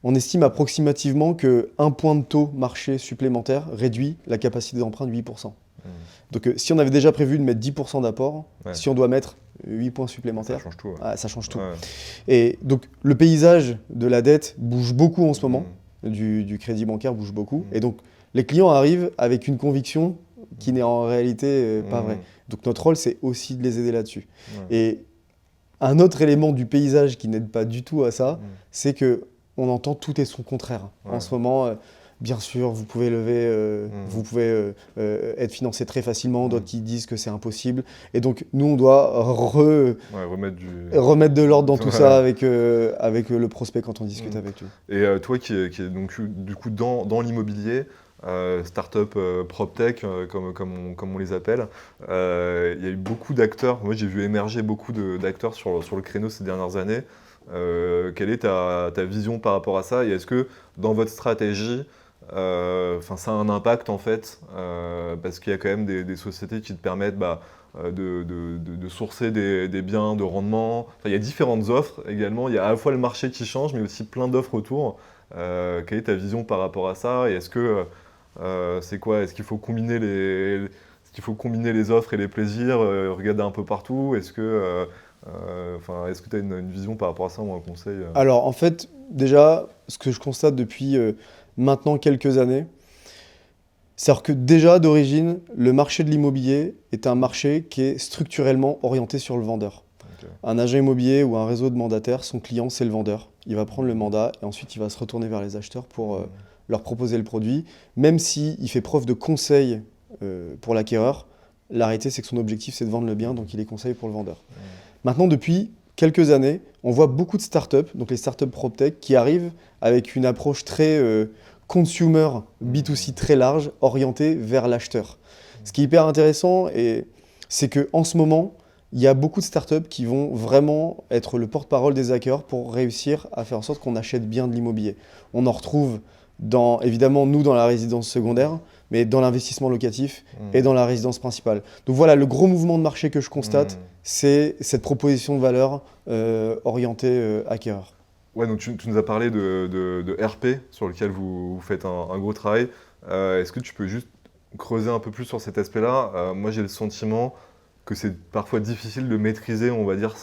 On estime approximativement qu'un point de taux marché supplémentaire réduit la capacité d'emprunt de 8%. Donc si on avait déjà prévu de mettre 10% d'apport, Ouais. si on doit mettre 8 points Ça supplémentaires, change tout. Ouais. ça change tout. Ouais. Et donc le paysage de la dette bouge beaucoup en ce moment, du crédit bancaire bouge beaucoup. Et donc les clients arrivent avec une conviction qui n'est en réalité pas vraie. Donc notre rôle, c'est aussi de les aider là-dessus. Ouais. Et un autre élément du paysage qui n'aide pas du tout à ça, c'est que on entend tout et son contraire. Ouais. En ce moment, bien sûr, vous pouvez lever, vous pouvez être financé très facilement, d'autres qui disent que c'est impossible. Et donc, nous, on doit remettre de l'ordre dans tout ça avec le prospect quand on discute avec lui. Et toi qui est donc du coup dans l'immobilier, start-up PropTech, comme on les appelle, il y a eu beaucoup d'acteurs. Moi, j'ai vu émerger beaucoup d'acteurs sur le créneau ces dernières années. Quelle est ta vision par rapport à ça? Et est-ce que dans votre stratégie, ça a un impact en fait, parce qu'il y a quand même des sociétés qui te permettent de sourcer des biens de rendement. Il y a différentes offres également. Il y a à la fois le marché qui change, mais aussi plein d'offres autour. Quelle est ta vision par rapport à ça? Et est-ce que c'est quoi? Est-ce qu'il faut combiner les offres et les plaisirs, regarder un peu partout? Est-ce que tu as une vision par rapport à ça ou un conseil? Alors en fait, déjà, ce que je constate depuis maintenant quelques années, c'est-à-dire que déjà d'origine, le marché de l'immobilier est un marché qui est structurellement orienté sur le vendeur. Okay. Un agent immobilier ou un réseau de mandataires, son client c'est le vendeur. Il va prendre le mandat et ensuite il va se retourner vers les acheteurs pour leur proposer le produit. Même s'il fait preuve de conseil pour l'acquéreur, la réalité c'est que son objectif c'est de vendre le bien, donc il est conseil pour le vendeur. Maintenant, depuis quelques années, on voit beaucoup de startups, donc les startups PropTech, qui arrivent avec une approche très consumer, B2C très large, orientée vers l'acheteur. Ce qui est hyper intéressant, c'est qu'en ce moment, il y a beaucoup de startups qui vont vraiment être le porte-parole des hackers pour réussir à faire en sorte qu'on achète bien de l'immobilier. On en retrouve évidemment, nous, dans la résidence secondaire, mais dans l'investissement locatif et dans la résidence principale. Donc voilà, le gros mouvement de marché que je constate, c'est cette proposition de valeur orientée acquéreur. Ouais, donc tu nous as parlé de RP, sur lequel vous faites un gros travail. Est-ce que tu peux juste creuser un peu plus sur cet aspect-là? Moi, j'ai le sentiment que c'est parfois difficile de maîtriser, on va dire,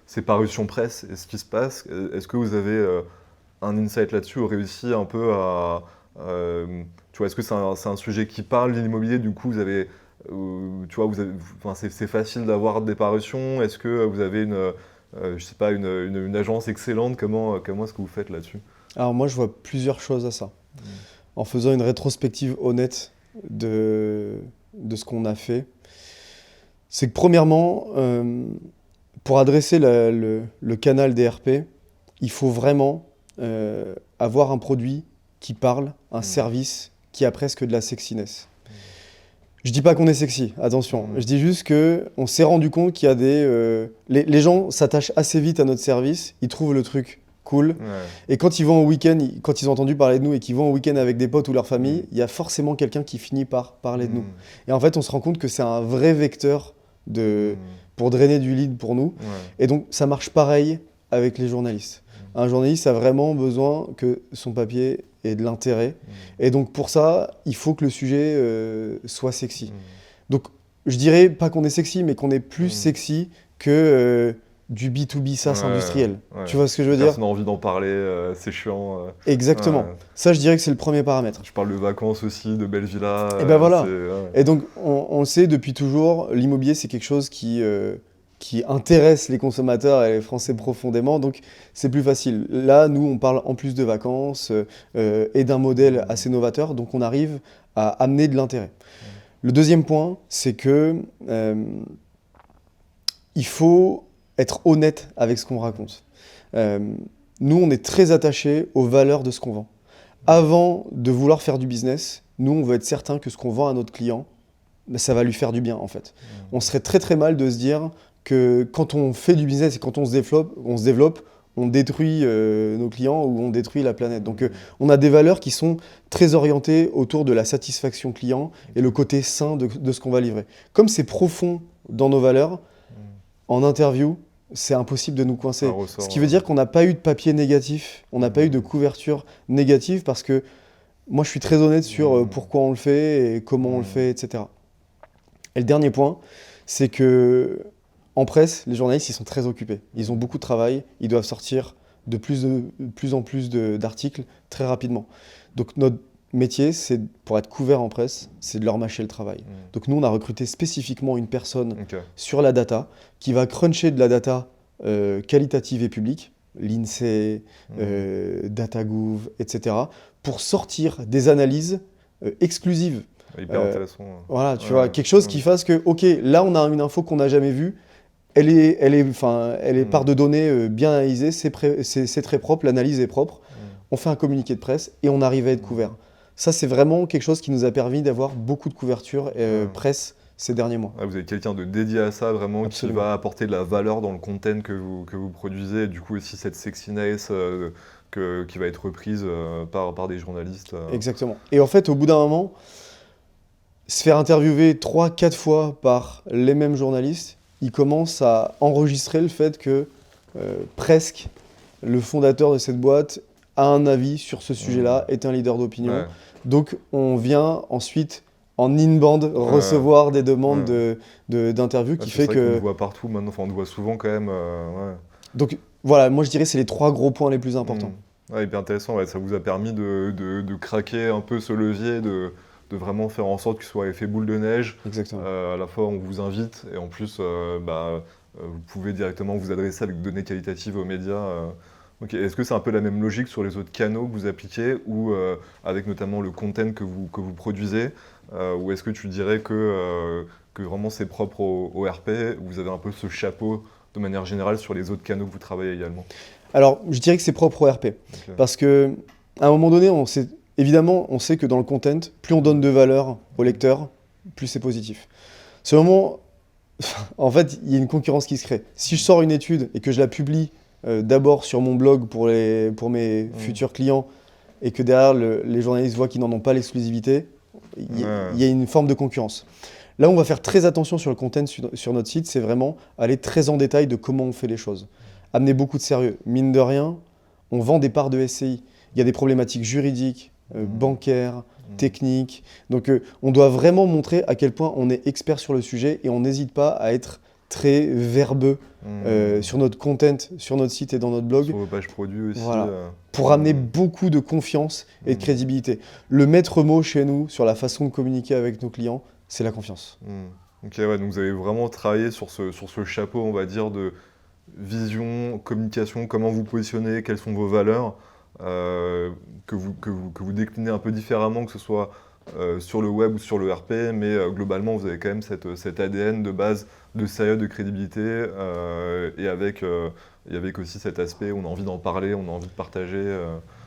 ses parutions presse et ce qui se passe. Est-ce que vous avez un insight là-dessus ou réussi un peu à... tu vois, est-ce que c'est un sujet qui parle, l'immobilier? Du coup, vous avez... c'est facile d'avoir des parutions. Est-ce que vous avez une agence excellente? Comment est-ce que vous faites là-dessus? Alors moi, je vois plusieurs choses à ça. En faisant une rétrospective honnête de ce qu'on a fait, c'est que premièrement, pour adresser le canal des RP, il faut vraiment avoir un produit qui parle, un service qui a presque de la sexiness. Je dis pas qu'on est sexy, attention. Je dis juste qu'on s'est rendu compte qu'il y a les gens s'attachent assez vite à notre service, ils trouvent le truc cool. Ouais. Et quand ils vont au week-end, quand ils ont entendu parler de nous et qu'ils vont au week-end avec des potes ou leur famille, il y a forcément quelqu'un qui finit par parler de nous. Et en fait, on se rend compte que c'est un vrai vecteur pour drainer du lead pour nous. Ouais. Et donc, ça marche pareil avec les journalistes. Un journaliste a vraiment besoin que son papier ait de l'intérêt. Et donc, pour ça, il faut que le sujet soit sexy. Donc, je dirais pas qu'on est sexy, mais qu'on est plus sexy que du B2B SaaS industriel. Ouais. Tu vois ce que je veux dire? Personne n'a envie d'en parler, c'est chiant. Exactement. Ouais. Ça, je dirais que c'est le premier paramètre. Je parle de vacances aussi, de belles villas. Et ben voilà. Et donc, on le sait depuis toujours, l'immobilier, c'est quelque chose qui intéresse les consommateurs et les Français profondément, donc c'est plus facile. Là, nous, on parle en plus de vacances et d'un modèle assez novateur, donc on arrive à amener de l'intérêt. Le deuxième point, c'est que il faut être honnête avec ce qu'on raconte. Nous, on est très attachés aux valeurs de ce qu'on vend. Avant de vouloir faire du business, nous, on veut être certain que ce qu'on vend à notre client, ça va lui faire du bien, en fait. On serait très très mal de se dire que quand on fait du business et quand on se développe, on détruit nos clients ou on détruit la planète. Donc on a des valeurs qui sont très orientées autour de la satisfaction client et le côté sain de ce qu'on va livrer. Comme c'est profond dans nos valeurs, en interview, c'est impossible de nous coincer. Ce qui veut dire qu'on n'a pas eu de papier négatif, on n'a pas eu de couverture négative parce que moi je suis très honnête sur pourquoi on le fait et comment on le fait, etc. Et le dernier point, c'est que en presse, les journalistes, ils sont très occupés. Ils ont beaucoup de travail, ils doivent sortir de plus en plus d'articles très rapidement. Donc notre métier, c'est, pour être couvert en presse, c'est de leur mâcher le travail. Donc nous, on a recruté spécifiquement une personne sur la data qui va cruncher de la data qualitative et publique, l'INSEE, DataGouv, etc., pour sortir des analyses exclusives. Hyper intéressant. Voilà, tu vois, quelque chose qui fasse que, ok, là on a une info qu'on n'a jamais vue, elle est part de données bien analysée, c'est très propre, l'analyse est propre, on fait un communiqué de presse et on arrive à être couvert. Ça, c'est vraiment quelque chose qui nous a permis d'avoir beaucoup de couverture presse ces derniers mois. Vous avez quelqu'un de dédié à ça, vraiment, Absolument. qui va apporter de la valeur dans le content que vous produisez, et du coup aussi cette sexiness qui va être reprise par des journalistes. Exactement. Et en fait, au bout d'un moment, se faire interviewer 3-4 fois par les mêmes journalistes, il commence à enregistrer le fait que presque le fondateur de cette boîte a un avis sur ce sujet-là, est un leader d'opinion. Ouais. Donc on vient ensuite en in-band recevoir des demandes d'interviews qui fait que... On le voit partout maintenant, enfin on le voit souvent quand même. Donc voilà, moi je dirais que c'est les 3 gros points les plus importants. Hyper intéressant, ça vous a permis de craquer un peu ce levier, de vraiment faire en sorte qu'il soit effet boule de neige. Exactement. À la fois on vous invite et en plus vous pouvez directement vous adresser avec des données qualitatives aux médias. Est-ce que c'est un peu la même logique sur les autres canaux que vous appliquez ou avec notamment le content que vous produisez ou est-ce que tu dirais que vraiment c'est propre au RP, vous avez un peu ce chapeau de manière générale sur les autres canaux que vous travaillez également? Alors je dirais que c'est propre au RP parce qu'à un moment donné, évidemment, on sait que dans le content, plus on donne de valeur au lecteur, plus c'est positif. Ce moment, en fait, il y a une concurrence qui se crée. Si je sors une étude et que je la publie d'abord sur mon blog pour mes futurs clients et que derrière les journalistes voient qu'ils n'en ont pas l'exclusivité, il y a une forme de concurrence. Là, on va faire très attention sur le content sur notre site, c'est vraiment aller très en détail de comment on fait les choses. Amener beaucoup de sérieux. Mine de rien, on vend des parts de SCI. Il y a des problématiques juridiques, bancaires, techniques. Donc on doit vraiment montrer à quel point on est expert sur le sujet et on n'hésite pas à être très verbeux sur notre content, sur notre site et dans notre blog. Sur vos pages produits aussi. Voilà. Pour amener beaucoup de confiance et de crédibilité. Le maître mot chez nous sur la façon de communiquer avec nos clients, c'est la confiance. Ok, ouais, donc vous avez vraiment travaillé sur ce chapeau, on va dire, de vision, communication, comment vous positionnez, quelles sont vos valeurs, que vous déclinez un peu différemment, que ce soit sur le web ou sur le RP, mais globalement, vous avez quand même cet ADN de base de sérieux, de crédibilité, et avec aussi cet aspect où on a envie d'en parler, on a envie de partager.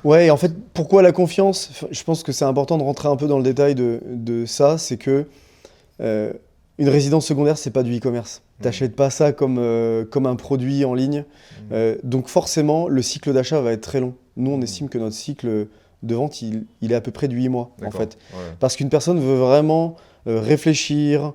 Ouais, et en fait, pourquoi la confiance? Je pense que c'est important de rentrer un peu dans le détail de ça, c'est que une résidence secondaire, c'est pas du e-commerce. T'achètes pas ça comme un produit en ligne. Donc forcément, le cycle d'achat va être très long. Nous, on estime que notre cycle de vente, il est à peu près de 8 mois, en fait. Ouais. Parce qu'une personne veut vraiment réfléchir,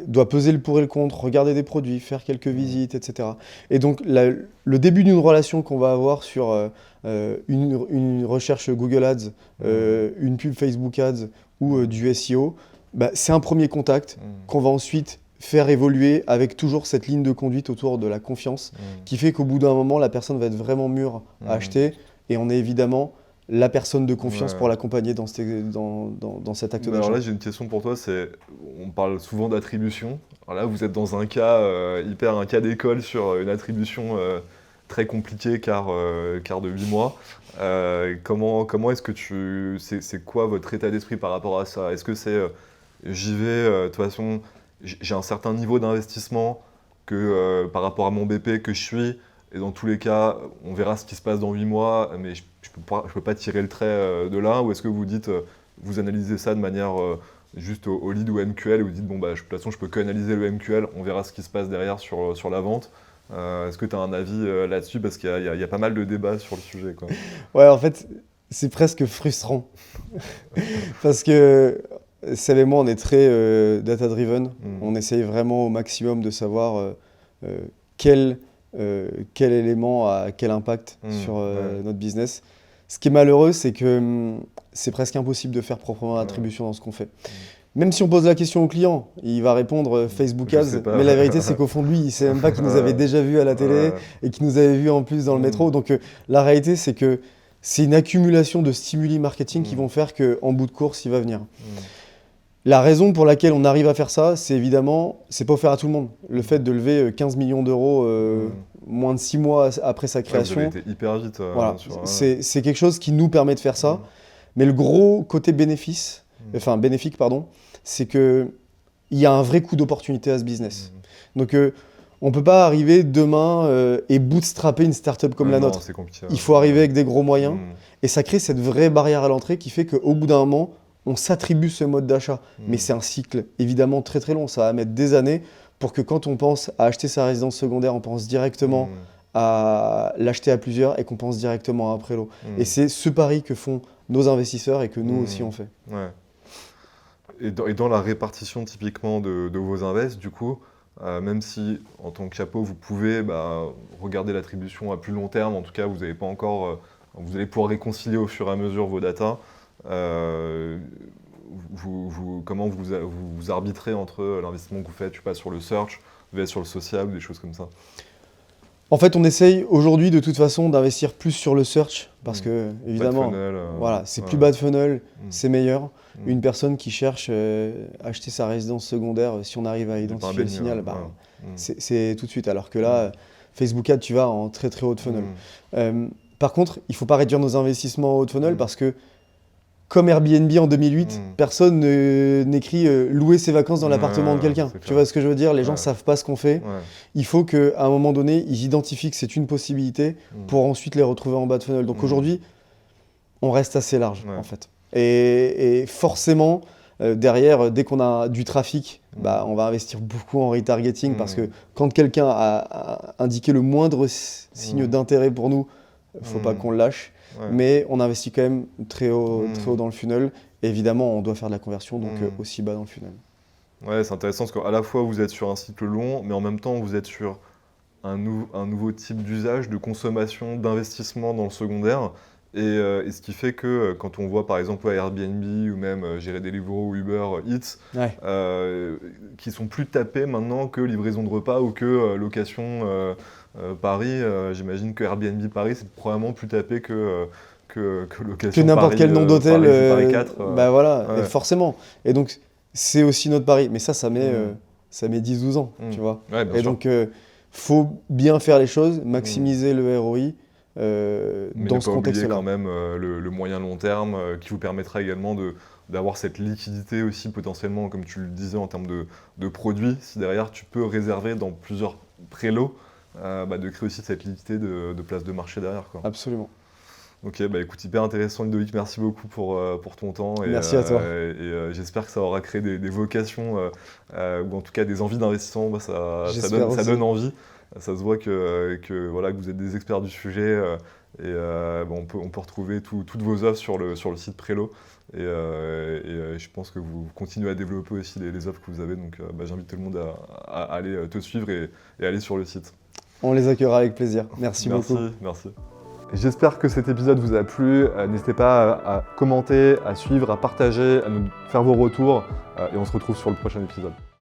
doit peser le pour et le contre, regarder des produits, faire quelques visites, etc. Et donc, le début d'une relation qu'on va avoir sur une recherche Google Ads, une pub Facebook Ads ou du SEO, c'est un premier contact qu'on va ensuite faire évoluer avec toujours cette ligne de conduite autour de la confiance qui fait qu'au bout d'un moment, la personne va être vraiment mûre à acheter et on est évidemment la personne de confiance pour l'accompagner dans cet acte d'achat. Alors là, j'ai une question pour toi, on parle souvent d'attribution. Alors là, vous êtes dans un cas un cas d'école sur une attribution très compliquée car de 8 mois. Comment est-ce que c'est quoi votre état d'esprit par rapport à ça? Est-ce que c'est j'y vais, de toute façon, j'ai un certain niveau d'investissement que par rapport à mon BP que je suis, et dans tous les cas, on verra ce qui se passe dans 8 mois, mais je peux pas tirer le trait de là, ou est-ce que vous dites, vous analysez ça de manière juste au lead ou MQL, et vous dites, bon, de toute façon, je peux que analyser le MQL, on verra ce qui se passe derrière sur la vente. Est-ce que tu as un avis là-dessus? Parce qu'il y a pas mal de débats sur le sujet, quoi. Ouais, en fait, c'est presque frustrant. Parce que Seb et moi, on est très data-driven. On essaye vraiment au maximum de savoir euh, quel, quel élément a quel impact sur notre business. Ce qui est malheureux, c'est que c'est presque impossible de faire proprement l'attribution dans ce qu'on fait. Même si on pose la question au client, il va répondre Facebook Je Ads, sais pas. mais la vérité c'est qu'au fond de lui, il sait même pas qu'il nous avait déjà vu à la télé et qu'il nous avait vu en plus dans le métro. Donc la réalité c'est que c'est une accumulation de stimuli marketing qui vont faire qu'en bout de course, il va venir. La raison pour laquelle on arrive à faire ça, c'est évidemment, c'est pas offert à tout le monde. Le fait de lever 15 millions d'euros moins de 6 mois après sa création, vous avez été hyper vite. voilà, c'est quelque chose qui nous permet de faire ça. Mais le gros côté bénéfique, pardon, c'est qu'il y a un vrai coût d'opportunité à ce business. Donc, on ne peut pas arriver demain et bootstrapper une startup comme la nôtre. C'est compliqué. Il faut arriver avec des gros moyens. Et ça crée cette vraie barrière à l'entrée qui fait qu'au bout d'un moment, on s'attribue ce mode d'achat. Mais c'est un cycle évidemment très très long. Ça va mettre des années pour que quand on pense à acheter sa résidence secondaire, on pense directement à l'acheter à plusieurs et qu'on pense directement à un prélo. Et c'est ce pari que font nos investisseurs et que nous aussi on fait. Ouais. Et dans la répartition typiquement de vos invests, du coup, même si en tant que chapeau, vous pouvez regarder l'attribution à plus long terme, en tout cas, vous n'avez pas encore, vous allez pouvoir réconcilier au fur et à mesure vos datas. Comment vous arbitrez entre l'investissement que vous faites, je sais pas, sur le search, vs sur le social, ou des choses comme ça? En fait, on essaye aujourd'hui de toute façon d'investir plus sur le search parce que évidemment, voilà, c'est plus bas de funnel, c'est meilleur. Une personne qui cherche à acheter sa résidence secondaire, si on arrive à identifier le signal, c'est tout de suite. Alors que là, Facebook Ads, tu vas en très très haut de funnel. Par contre, il ne faut pas réduire nos investissements en haut de funnel parce que comme Airbnb en 2008, personne n'écrit louer ses vacances dans l'appartement de quelqu'un. Tu vois ce que je veux dire? Les gens ne savent pas ce qu'on fait. Il faut qu'à un moment donné, ils identifient que c'est une possibilité pour ensuite les retrouver en bas de funnel. Donc aujourd'hui, on reste assez large en fait. Et forcément, derrière, dès qu'on a du trafic, on va investir beaucoup en retargeting parce que quand quelqu'un a indiqué le moindre signe d'intérêt pour nous, il ne faut pas qu'on le lâche. Mais on investit quand même très haut dans le funnel. Et évidemment, on doit faire de la conversion, donc aussi bas dans le funnel. Ouais, c'est intéressant parce qu'à la fois, vous êtes sur un cycle long, mais en même temps, vous êtes sur un nouveau type d'usage, de consommation, d'investissement dans le secondaire. Et ce qui fait que quand on voit par exemple Airbnb ou même gérer Deliveroo ou Uber Eats, qui sont plus tapés maintenant que livraison de repas ou que location Paris, j'imagine que Airbnb Paris c'est probablement plus tapé que location que n'importe Paris, quel nom d'hôtel. Paris 4, voilà, et forcément. Et donc c'est aussi notre pari. Mais ça met 10-12 ans, tu vois. Ouais, bien et sûr. donc faut bien faire les choses, maximiser le ROI. Mais dans ne ce pas oublier contexte-là. quand même le moyen long terme qui vous permettra également d'avoir cette liquidité aussi potentiellement, comme tu le disais, en termes de produits. Si derrière tu peux réserver dans plusieurs prélots, de créer aussi cette liquidité de place de marché derrière, quoi. Absolument. Ok, écoute, hyper intéressant Ludovic, merci beaucoup pour ton temps. Merci à toi. Et j'espère que ça aura créé des vocations, ou en tout cas des envies d'investissement, ça donne envie. Ça se voit que vous êtes des experts du sujet on peut retrouver toutes vos offres sur le site Prélo et je pense que vous continuez à développer aussi les offres que vous avez, donc j'invite tout le monde à aller te suivre et aller sur le site. On les accueillera avec plaisir. Merci beaucoup. Merci. J'espère que cet épisode vous a plu. N'hésitez pas à commenter, à suivre, à partager, à nous faire vos retours et on se retrouve sur le prochain épisode.